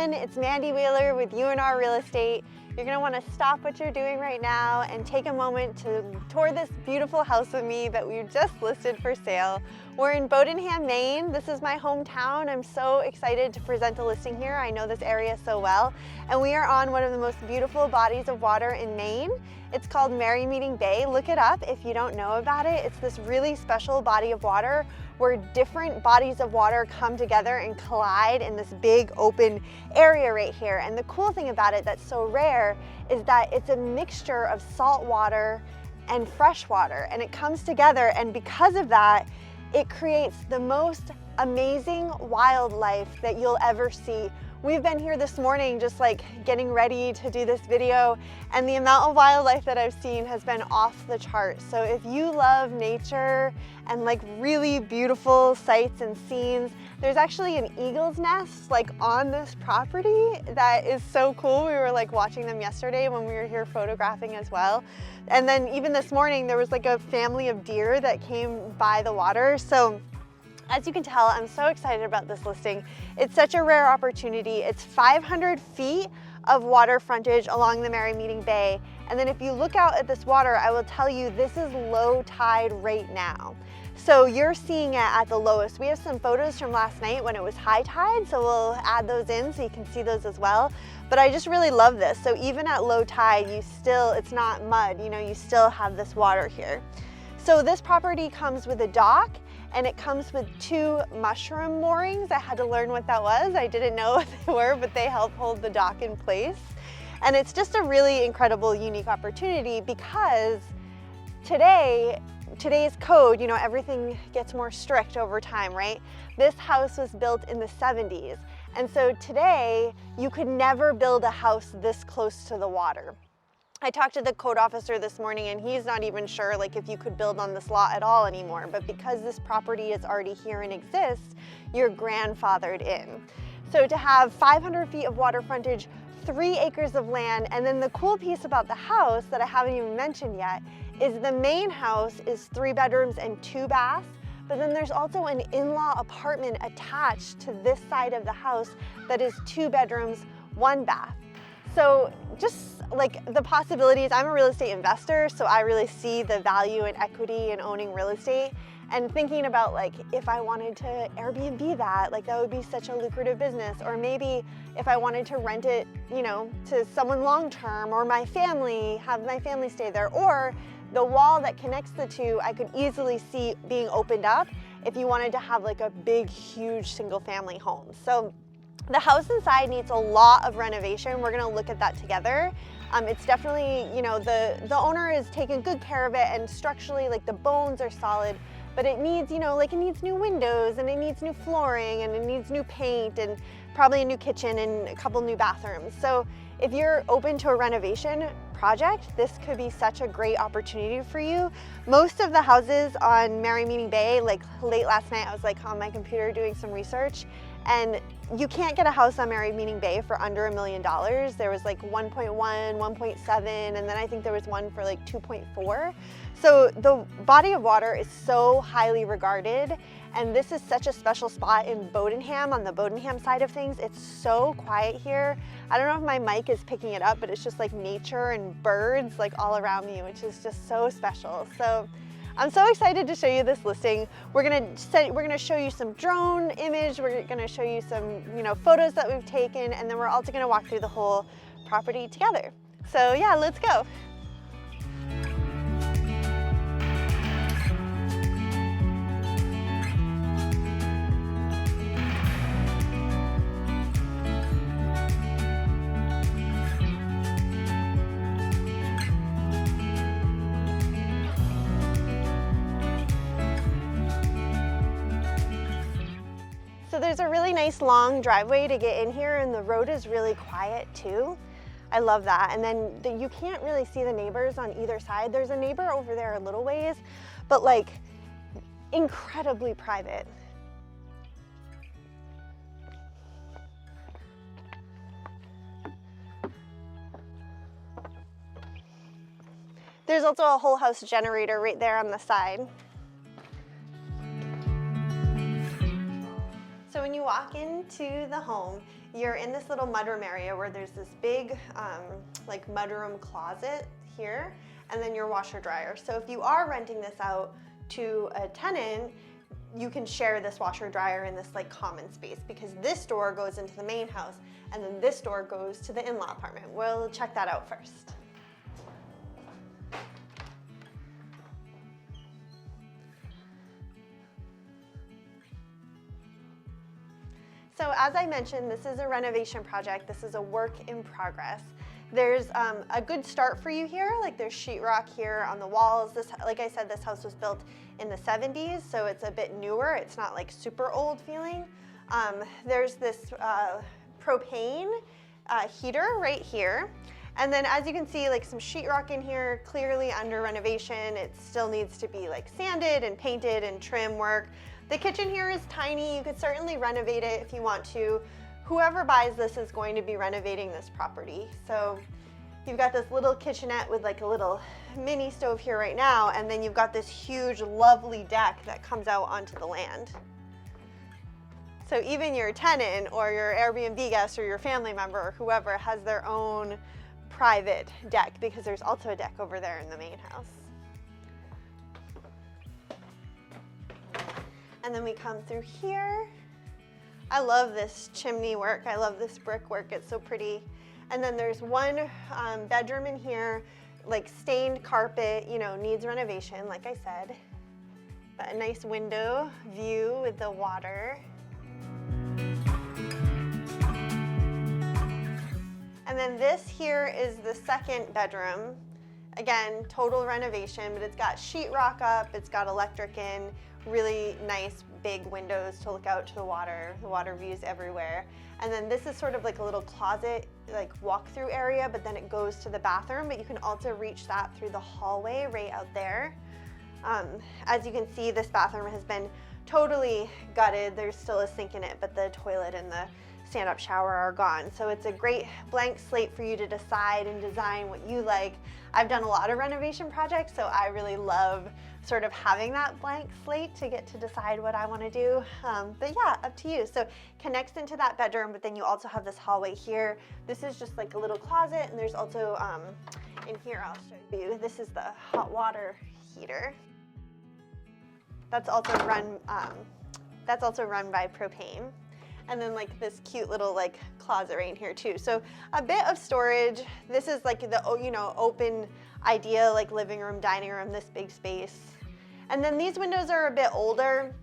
everyone, it's Mandy Wheeler with UNR Real Estate. You're gonna wanna stop what you're doing right now and take a moment to tour this beautiful house with me that we just listed for sale. We're in Bowdoinham, Maine. This is my hometown. I'm so excited to present a listing here. I know this area so well. And we are on one of the most beautiful bodies of water in Maine. It's called Merrymeeting Bay. Look it up if you don't know about it. It's this really special body of water where different bodies of water come together and collide in this big open area right here. And the cool thing about it that's so rare is that it's a mixture of salt water and fresh water, and it comes together, and because of that, it creates the most amazing wildlife that you'll ever see. We've been here this morning just like getting ready to do this video, and the amount of wildlife that I've seen has been off the chart. So if you love nature and like really beautiful sights and scenes, there's actually an eagle's nest like on this property that is so cool. We were like watching them yesterday when we were here photographing as well. And then even this morning there was like a family of deer that came by the water. So as you can tell, I'm so excited about this listing. It's such a rare opportunity. It's 500 feet of water frontage along the Merrymeeting Bay. And then if you look out at this water, I will tell you this is low tide right now. So you're seeing it at the lowest. We have some photos from last night when it was high tide, so we'll add those in so you can see those as well. But I just really love this. So even at low tide, it's not mud, you still have this water here. So this property comes with a dock, and it comes with 2 mushroom moorings. I had to learn what that was. I didn't know what they were, but they help hold the dock in place. And it's just a really incredible, unique opportunity because today's code, everything gets more strict over time, right? This house was built in the 70s. And so today, you could never build a house this close to the water. I talked to the code officer this morning and he's not even sure if you could build on this lot at all anymore, but because this property is already here and exists, you're grandfathered in. So to have 500 feet of water frontage, 3 acres of land, and then the cool piece about the house that I haven't even mentioned yet is the main house is 3 bedrooms and 2 baths, but then there's also an in-law apartment attached to this side of the house that is 2 bedrooms, 1 bath. So just like the possibilities, I'm a real estate investor, so I really see the value and equity in owning real estate, and thinking about if I wanted to Airbnb that would be such a lucrative business, or maybe if I wanted to rent it, to someone long-term, or my family, have my family stay there, or the wall that connects the 2, I could easily see being opened up if you wanted to have a big, huge single family home. So the house inside needs a lot of renovation. We're gonna look at that together. It's definitely, the owner is taking good care of it, and structurally, the bones are solid, but it needs, it needs new windows, and it needs new flooring, and it needs new paint, and probably a new kitchen and a couple new bathrooms. So if you're open to a renovation project, this could be such a great opportunity for you. Most of the houses on Merrymeeting Bay, late last night, I was on my computer doing some research, and you can't get a house on Merrymeeting Bay for under $1 million. There was 1.1, 1.7, and then I think there was one for 2.4. So the body of water is so highly regarded, and this is such a special spot in Bowdoinham, on the Bowdoinham side of things. It's so quiet here. I don't know if my mic is picking it up, but it's just nature and birds all around me, which is just so special. So I'm so excited to show you this listing. We're gonna show you some drone image. We're gonna show you some, photos that we've taken, and then we're also gonna walk through the whole property together. So yeah, let's go. So there's a really nice long driveway to get in here, and the road is really quiet too. I love that. And then you can't really see the neighbors on either side. There's a neighbor over there a little ways, but incredibly private. There's also a whole house generator right there on the side. So when you walk into the home, you're in this little mudroom area where there's this big like mudroom closet here, and then your washer dryer. So if you are renting this out to a tenant, you can share this washer dryer in this like common space, because this door goes into the main house and then this door goes to the in-law apartment. We'll check that out first. So as I mentioned, this is a renovation project. This is a work in progress. There's a good start for you here. Like there's sheetrock here on the walls. This, like I said, this house was built in the 70s, so it's a bit newer. It's not like super old feeling. There's this propane heater right here. And then as you can see, like some sheetrock in here, clearly under renovation. It still needs to be like sanded and painted and trim work. The kitchen here is tiny. You could certainly renovate it if you want to. Whoever buys this is going to be renovating this property. So you've got this little kitchenette with like a little mini stove here right now, and then you've got this huge, lovely deck that comes out onto the land. So even your tenant or your Airbnb guest or your family member or whoever has their own private deck, because there's also a deck over there in the main house. And then we come through here. I love this chimney work. I love this brickwork. It's so pretty. And then there's one bedroom in here, like stained carpet, you know, needs renovation, like I said. But a nice window view with the water. And then this here is the second bedroom. Again, total renovation, but it's got sheetrock up, it's got electric in, really nice big windows to look out to the water views everywhere. And then this is sort of like a little closet, like walk-through area, but then it goes to the bathroom, but you can also reach that through the hallway right out there. As you can see, this bathroom has been totally gutted. There's still a sink in it, but the toilet and the stand-up shower are gone. So it's a great blank slate for you to decide and design what you like. I've done a lot of renovation projects, so I really love sort of having that blank slate to get to decide what I want to do. But yeah, up to you. So connects into that bedroom, but then you also have this hallway here. This is just like a little closet, and there's also in here, I'll show you, this is the hot water heater. That's also run by propane. And then like this cute little like closet right in here too. So a bit of storage. This is like the, you know, open idea, like living room, dining room, this big space. And then these windows are a bit older.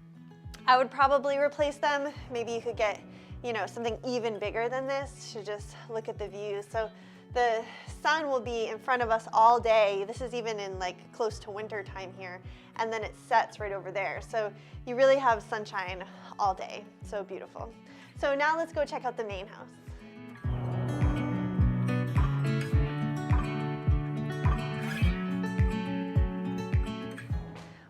I would probably replace them. Maybe you could get, you know, something even bigger than this to just look at the views. So the sun will be in front of us all day. This is even in like close to winter time here. And then it sets right over there. So you really have sunshine all day. So beautiful. So now let's go check out the main house.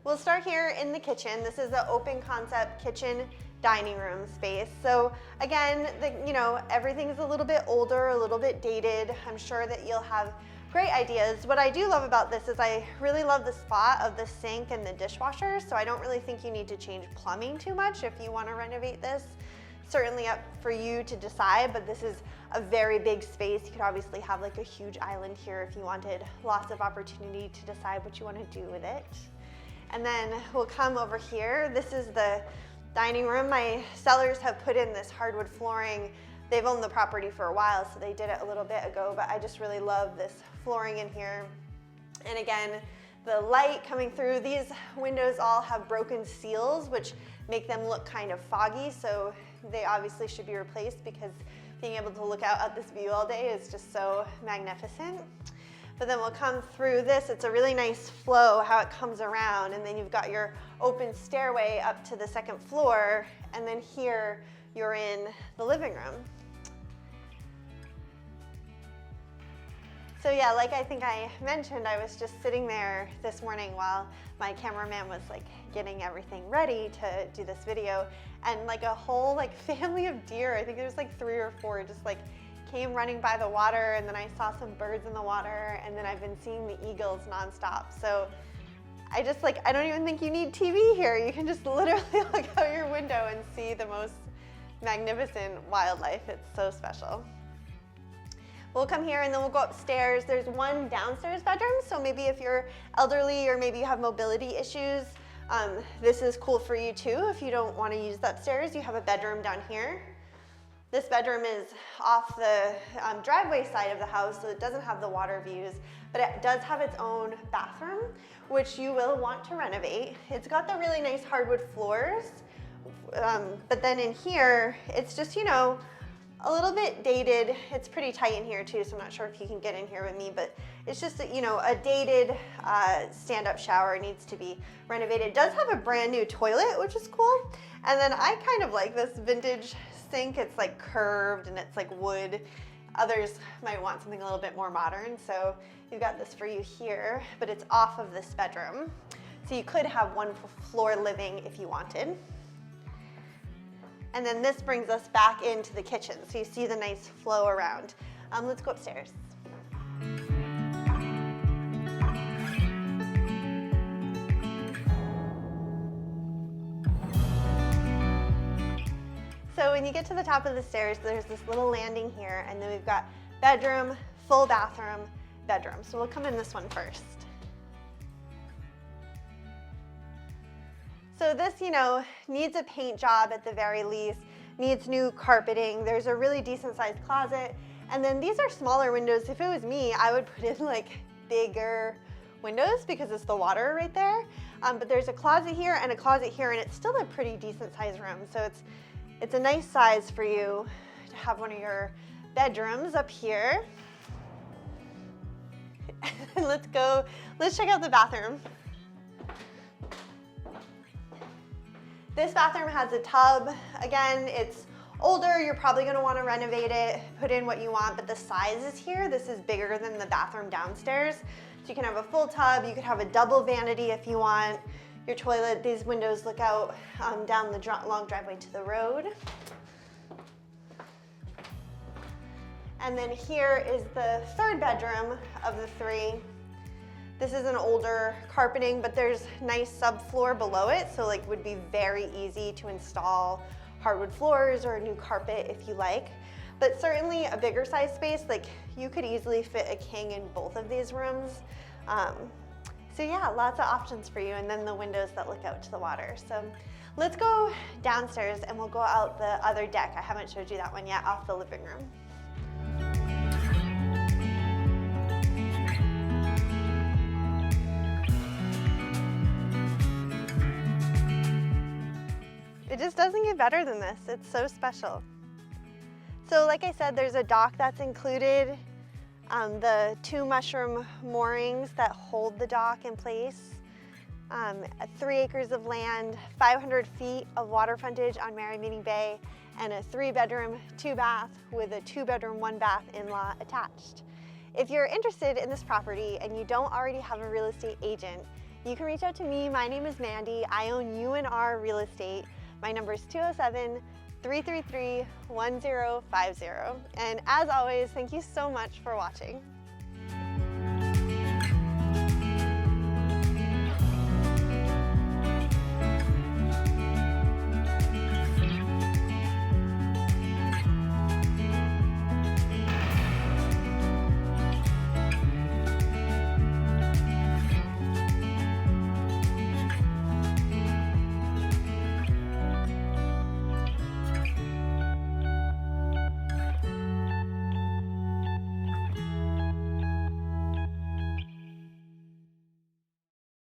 We'll start here in the kitchen. This is the open concept kitchen dining room space. So again, you know, everything's a little bit older, a little bit dated. I'm sure that you'll have great ideas. What I do love about this is I really love the spot of the sink and the dishwasher, so I don't really think you need to change plumbing too much if you want to renovate this. Certainly up for you to decide, but this is a very big space. You could obviously have like a huge island here if you wanted lots of opportunity to decide what you want to do with it. And then we'll come over here. This is the dining room. My sellers have put in this hardwood flooring. They've owned the property for a while, so they did it a little bit ago, but I just really love this flooring in here. And again, the light coming through. These windows all have broken seals, which make them look kind of foggy, so they obviously should be replaced because being able to look out at this view all day is just so magnificent. But then we'll come through this. It's a really nice flow how it comes around, and then you've got your open stairway up to the second floor, and then here you're in the living room. So yeah, like I think I mentioned, I was just sitting there this morning while my cameraman was like getting everything ready to do this video, and like a whole like family of deer, I think there was like 3 or 4, just like came running by the water, and then I saw some birds in the water, and then I've been seeing the eagles nonstop. So I just like, I don't even think you need TV here. You can just literally look out your window and see the most magnificent wildlife. It's so special. We'll come here and then we'll go upstairs. There's one downstairs bedroom, so maybe if you're elderly or maybe you have mobility issues, this is cool for you too. If you don't want to use the upstairs, you have a bedroom down here. This bedroom is off the driveway side of the house, so it doesn't have the water views, but it does have its own bathroom, which you will want to renovate. It's got the really nice hardwood floors, but then in here, it's just, you know, a little bit dated. It's pretty tight in here too, so I'm not sure if you can get in here with me, but it's just, you know, a dated stand-up shower needs to be renovated. It does have a brand new toilet, which is cool. And then I kind of like this vintage sink. It's like curved and it's like wood. Others might want something a little bit more modern, so you've got this for you here, but it's off of this bedroom. So you could have one floor living if you wanted. And then this brings us back into the kitchen. So you see the nice flow around. Let's go upstairs. So when you get to the top of the stairs, there's this little landing here, and then we've got bedroom, full bathroom, bedroom. So we'll come in this one first. So this, you know, needs a paint job at the very least, needs new carpeting. There's a really decent sized closet. And then these are smaller windows. If it was me, I would put in like bigger windows because it's the water right there. But there's a closet here and a closet here, and it's still a pretty decent sized room. So it's a nice size for you to have one of your bedrooms up here. Let's check out the bathroom. This bathroom has a tub. Again, it's older. You're probably going to want to renovate it, put in what you want, but the size is here. This is bigger than the bathroom downstairs. So you can have a full tub. You could have a double vanity if you want. Your toilet, these windows look out down the long driveway to the road. And then here is the third bedroom of the three. This is an older carpeting, but there's nice subfloor below it, so like would be very easy to install hardwood floors or a new carpet if you like. But certainly a bigger size space, like you could easily fit a king in both of these rooms. So yeah, lots of options for you, and then the windows that look out to the water. So let's go downstairs and we'll go out the other deck. I haven't showed you that one yet, off the living room. It just doesn't get better than this. It's so special. So like I said, there's a dock that's included. The 2 mushroom moorings that hold the dock in place. 3 acres of land, 500 feet of water frontage on Merrymeeting Bay, and a 3-bedroom, 2-bath with a 2-bedroom, 1-bath in-law attached. If you're interested in this property and you don't already have a real estate agent, you can reach out to me. My name is Mandy. I own U&R Real Estate. My number is 207-333-1050. And as always, thank you so much for watching.